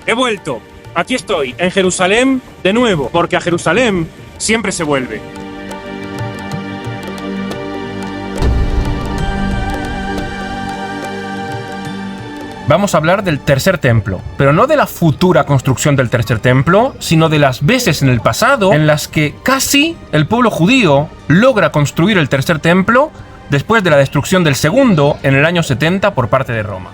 He vuelto. Aquí estoy, en Jerusalén, de nuevo, porque a Jerusalén siempre se vuelve. Vamos a hablar del tercer templo, pero no de la futura construcción del tercer templo, sino de las veces en el pasado en las que casi el pueblo judío logra construir el tercer templo después de la destrucción del segundo en el año 70 por parte de Roma.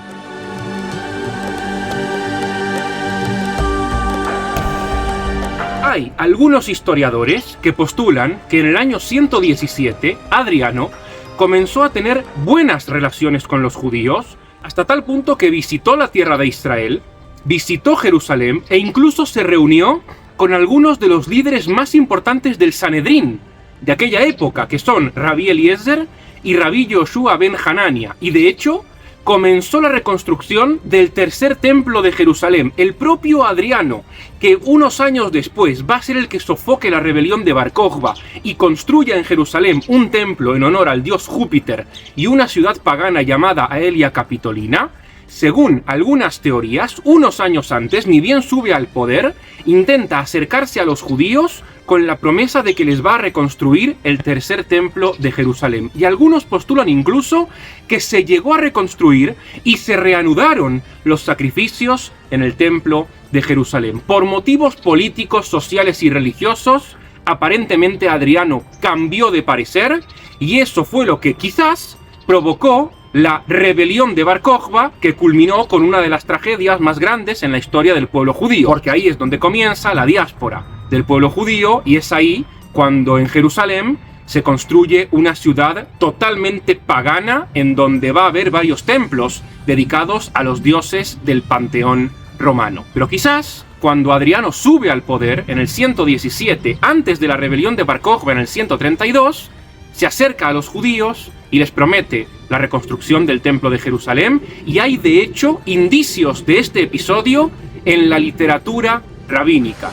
Hay algunos historiadores que postulan que en el año 117 Adriano comenzó a tener buenas relaciones con los judíos, hasta tal punto que visitó la tierra de Israel, visitó Jerusalén e incluso se reunió con algunos de los líderes más importantes del Sanedrín de aquella época, que son Rabí Eliezer y Rabí Yoshua ben Hanania, y de hecho comenzó la reconstrucción del tercer templo de Jerusalén. El propio Adriano, que unos años después va a ser el que sofoque la rebelión de Bar Kokhba y construya en Jerusalén un templo en honor al dios Júpiter y una ciudad pagana llamada Aelia Capitolina, según algunas teorías, unos años antes, ni bien sube al poder, intenta acercarse a los judíos con la promesa de que les va a reconstruir el tercer templo de Jerusalén. Y algunos postulan incluso que se llegó a reconstruir y se reanudaron los sacrificios en el templo de Jerusalén. Por motivos políticos, sociales y religiosos, aparentemente Adriano cambió de parecer y eso fue lo que quizás provocó la rebelión de Bar Kokhba, que culminó con una de las tragedias más grandes en la historia del pueblo judío, porque ahí es donde comienza la diáspora del pueblo judío y es ahí cuando en Jerusalén se construye una ciudad totalmente pagana en donde va a haber varios templos dedicados a los dioses del panteón romano. Pero quizás cuando Adriano sube al poder en el 117, antes de la rebelión de Bar Kokhba en el 132, se acerca a los judíos y les promete la reconstrucción del templo de Jerusalén, y hay de hecho indicios de este episodio en la literatura rabínica.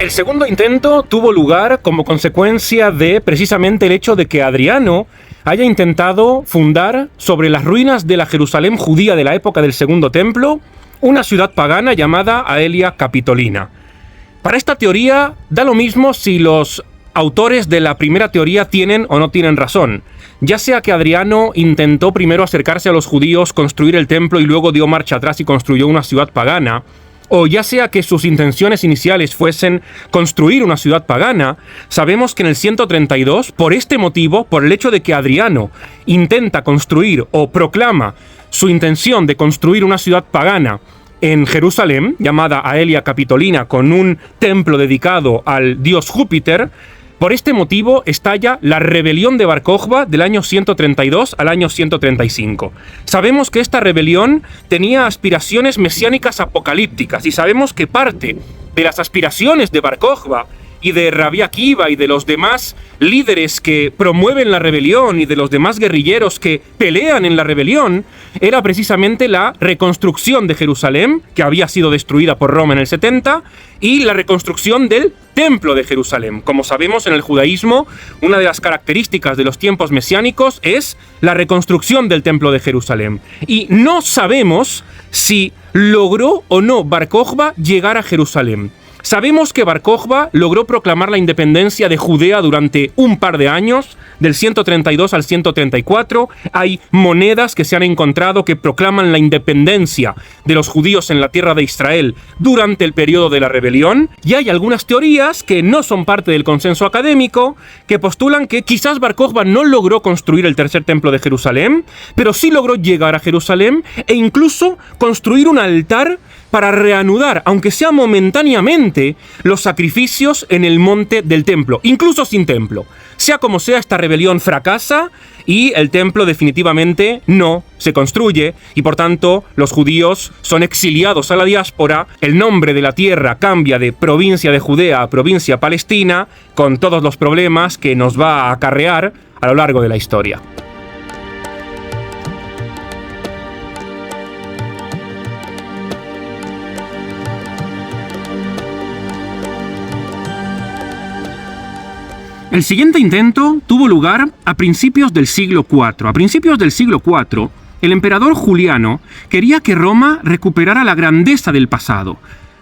El segundo intento tuvo lugar como consecuencia de precisamente el hecho de que Adriano haya intentado fundar sobre las ruinas de la Jerusalén judía de la época del Segundo Templo una ciudad pagana llamada Aelia Capitolina. Para esta teoría da lo mismo si los autores de la primera teoría tienen o no tienen razón. Ya sea que Adriano intentó primero acercarse a los judíos, construir el templo y luego dio marcha atrás y construyó una ciudad pagana, o ya sea que sus intenciones iniciales fuesen construir una ciudad pagana, sabemos que en el 132, por este motivo, por el hecho de que Adriano intenta construir o proclama su intención de construir una ciudad pagana en Jerusalén, llamada Aelia Capitolina, con un templo dedicado al dios Júpiter, por este motivo estalla la rebelión de Bar Kokhba del año 132 al año 135. Sabemos que esta rebelión tenía aspiraciones mesiánicas apocalípticas y sabemos que parte de las aspiraciones de Bar Kokhba y de Rabí Akiva y de los demás líderes que promueven la rebelión y de los demás guerrilleros que pelean en la rebelión era precisamente la reconstrucción de Jerusalén, que había sido destruida por Roma en el 70, y la reconstrucción del Templo de Jerusalén. Como sabemos, en el judaísmo, una de las características de los tiempos mesiánicos es la reconstrucción del Templo de Jerusalén. Y no sabemos si logró o no Bar Kokhba llegar a Jerusalén. Sabemos que Bar Kokhba logró proclamar la independencia de Judea durante un par de años, del 132 al 134. Hay monedas que se han encontrado que proclaman la independencia de los judíos en la tierra de Israel durante el periodo de la rebelión. Y hay algunas teorías que no son parte del consenso académico que postulan que quizás Bar Kokhba no logró construir el tercer templo de Jerusalén, pero sí logró llegar a Jerusalén e incluso construir un altar para reanudar, aunque sea momentáneamente, los sacrificios en el monte del templo, incluso sin templo. Sea como sea, esta rebelión fracasa y el templo definitivamente no se construye y por tanto los judíos son exiliados a la diáspora, el nombre de la tierra cambia de provincia de Judea a provincia palestina, con todos los problemas que nos va a acarrear a lo largo de la historia. El siguiente intento tuvo lugar a principios del siglo IV. A principios del siglo IV, el emperador Juliano quería que Roma recuperara la grandeza del pasado.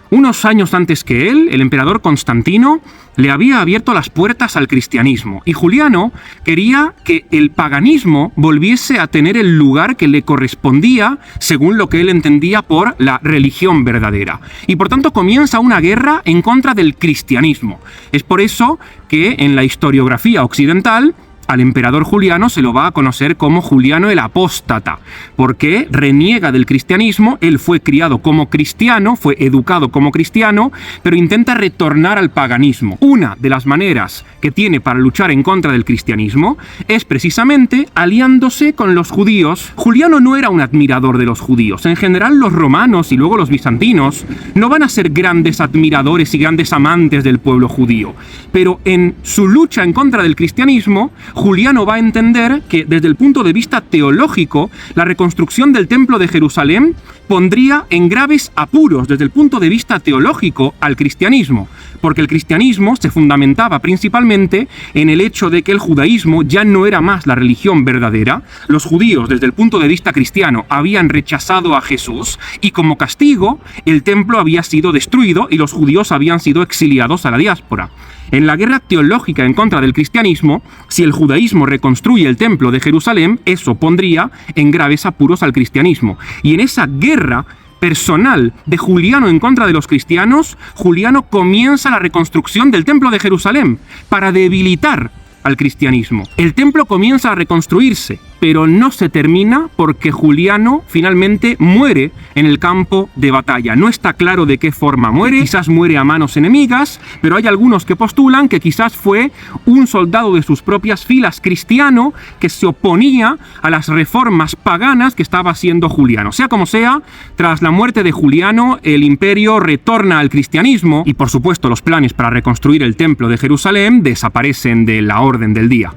Unos años antes que él, el emperador Constantino le había abierto las puertas al cristianismo, y Juliano quería que el paganismo volviese a tener el lugar que le correspondía según lo que él entendía por la religión verdadera. Y por tanto comienza una guerra en contra del cristianismo. Es por eso que en la historiografía occidental al emperador Juliano se lo va a conocer como Juliano el Apóstata, porque reniega del cristianismo. Él fue criado como cristiano, fue educado como cristiano, pero intenta retornar al paganismo. Una de las maneras que tiene para luchar en contra del cristianismo es precisamente aliándose con los judíos. Juliano no era un admirador de los judíos. En general, los romanos y luego los bizantinos no van a ser grandes admiradores y grandes amantes del pueblo judío, pero en su lucha en contra del cristianismo, Juliano va a entender que desde el punto de vista teológico, la reconstrucción del templo de Jerusalén pondría en graves apuros desde el punto de vista teológico al cristianismo, porque el cristianismo se fundamentaba principalmente en el hecho de que el judaísmo ya no era más la religión verdadera. Los judíos, desde el punto de vista cristiano, habían rechazado a Jesús, y como castigo, el templo había sido destruido y los judíos habían sido exiliados a la diáspora. En la guerra teológica en contra del cristianismo, si el judaísmo reconstruye el templo de Jerusalén, eso pondría en graves apuros al cristianismo. Y en esa guerra personal de Juliano en contra de los cristianos, Juliano comienza la reconstrucción del templo de Jerusalén para debilitar al cristianismo. El templo comienza a reconstruirse, pero no se termina porque Juliano finalmente muere en el campo de batalla. No está claro de qué forma muere, quizás muere a manos enemigas, pero hay algunos que postulan que quizás fue un soldado de sus propias filas cristiano que se oponía a las reformas paganas que estaba haciendo Juliano. Sea como sea, tras la muerte de Juliano, el imperio retorna al cristianismo y por supuesto los planes para reconstruir el templo de Jerusalén desaparecen de la orden del día.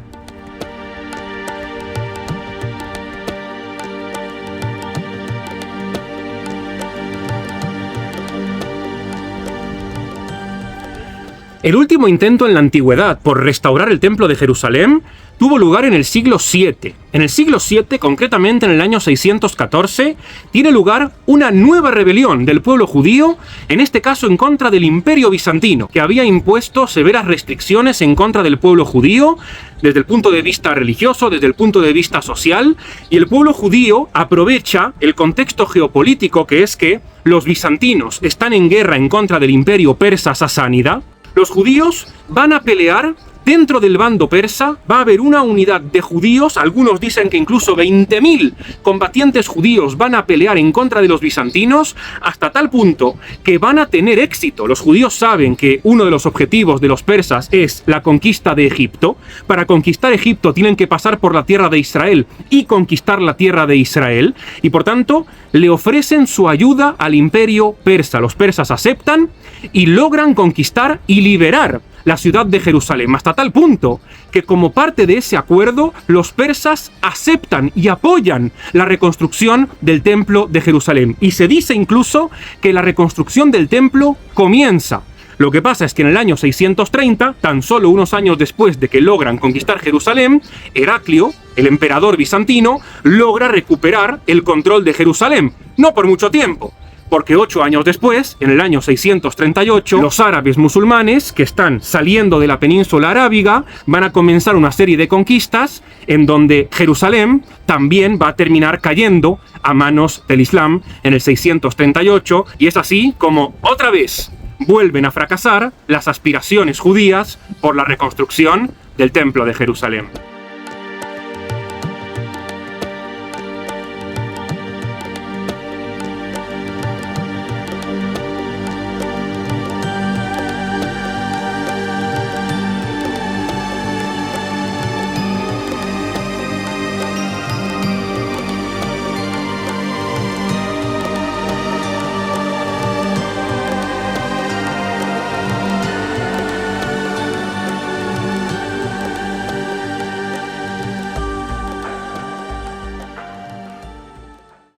El último intento en la antigüedad por restaurar el templo de Jerusalén tuvo lugar en el siglo VII. En el siglo VII, concretamente en el año 614, tiene lugar una nueva rebelión del pueblo judío, en este caso en contra del Imperio Bizantino, que había impuesto severas restricciones en contra del pueblo judío, desde el punto de vista religioso, desde el punto de vista social, y el pueblo judío aprovecha el contexto geopolítico, que es que los bizantinos están en guerra en contra del Imperio persa sasánida. Los judíos van a pelear dentro del bando persa, va a haber una unidad de judíos, algunos dicen que incluso 20.000 combatientes judíos van a pelear en contra de los bizantinos, hasta tal punto que van a tener éxito. Los judíos saben que uno de los objetivos de los persas es la conquista de Egipto. Para conquistar Egipto tienen que pasar por la tierra de Israel y conquistar la tierra de Israel, y por tanto le ofrecen su ayuda al imperio persa. Los persas aceptan y logran conquistar y liberar la ciudad de Jerusalén, hasta tal punto que como parte de ese acuerdo, los persas aceptan y apoyan la reconstrucción del templo de Jerusalén. Y se dice incluso que la reconstrucción del templo comienza. Lo que pasa es que en el año 630, tan solo unos años después de que logran conquistar Jerusalén, Heraclio, el emperador bizantino, logra recuperar el control de Jerusalén. No por mucho tiempo, porque 8 años después, en el año 638, los árabes musulmanes que están saliendo de la península arábiga van a comenzar una serie de conquistas en donde Jerusalén también va a terminar cayendo a manos del Islam en el 638, y es así como otra vez vuelven a fracasar las aspiraciones judías por la reconstrucción del templo de Jerusalén.